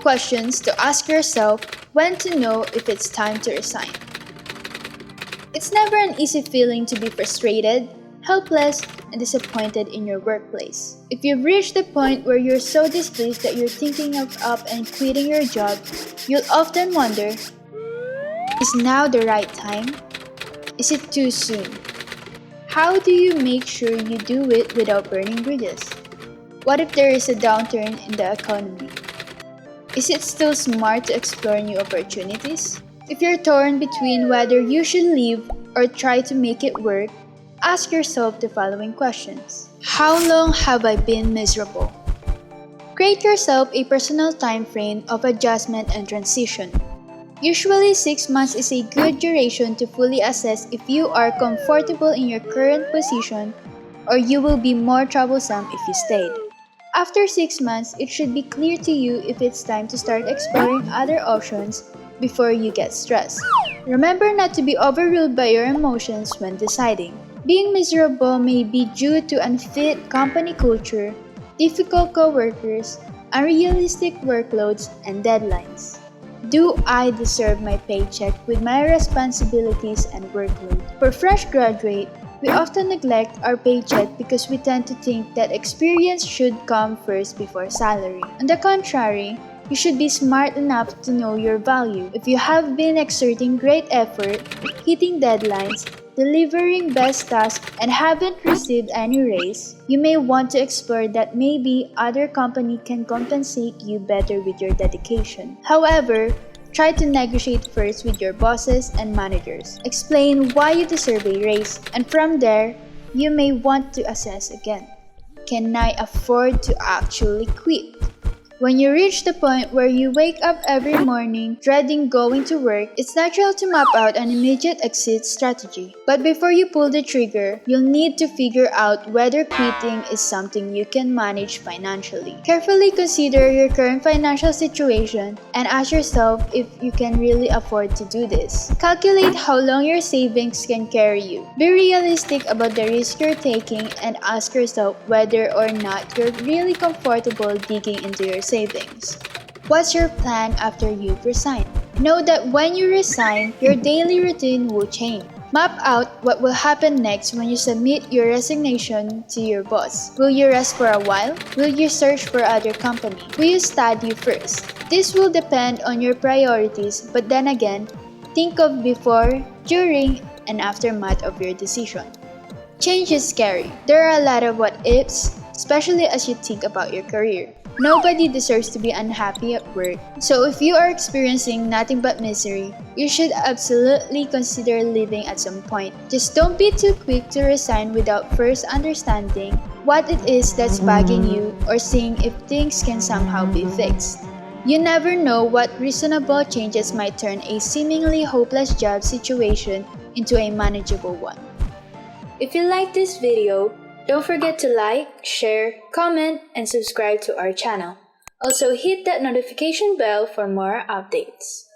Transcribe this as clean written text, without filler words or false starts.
questions to ask yourself when to know if it's time to resign. It's never an easy feeling to be frustrated, helpless, and disappointed in your workplace. If you've reached the point where you're so displeased that you're thinking of up and quitting your job, you'll often wonder, is now the right time? Is it too soon? How do you make sure you do it without burning bridges? What if there is a downturn in the economy? Is it still smart to explore new opportunities? If you're torn between whether you should leave or try to make it work, ask yourself the following questions. How long have I been miserable? Create yourself a personal time frame of adjustment and transition. Usually 6 months is a good duration to fully assess if you are comfortable in your current position or you will be more troublesome if you stayed. After 6 months, it should be clear to you if it's time to start exploring other options before you get stressed. Remember not to be overruled by your emotions when deciding. Being miserable may be due to unfit company culture, difficult coworkers, unrealistic workloads, and deadlines. Do I deserve my paycheck with my responsibilities and workload? For fresh graduates, we often neglect our paycheck because we tend to think that experience should come first before salary. On the contrary, you should be smart enough to know your value. If you have been exerting great effort, hitting deadlines, delivering best tasks, and haven't received any raise, you may want to explore that maybe other company can compensate you better with your dedication. However, try to negotiate first with your bosses and managers. Explain why you deserve a raise, and from there, you may want to assess again. Can I afford to actually quit? When you reach the point where you wake up every morning dreading going to work, it's natural to map out an immediate exit strategy. But before you pull the trigger, you'll need to figure out whether quitting is something you can manage financially. Carefully consider your current financial situation and ask yourself if you can really afford to do this. Calculate how long your savings can carry you. Be realistic about the risk you're taking and ask yourself whether or not you're really comfortable digging into your savings. What's your plan after you've resigned? Know that when you resign, your daily routine will change. Map out what will happen next when you submit your resignation to your boss. Will you rest for a while? Will you search for other company? Will you study first? This will depend on your priorities, but then again, think of before, during, and aftermath of your decision. Change is scary. There are a lot of what ifs, especially as you think about your career. Nobody deserves to be unhappy at work, so if you are experiencing nothing but misery, you should absolutely consider leaving at some point. Just don't be too quick to resign without first understanding what it is that's bugging you or seeing if things can somehow be fixed. You never know what reasonable changes might turn a seemingly hopeless job situation into a manageable one. If you like this video, don't forget to like, share, comment, and subscribe to our channel. Also hit that notification bell for more updates.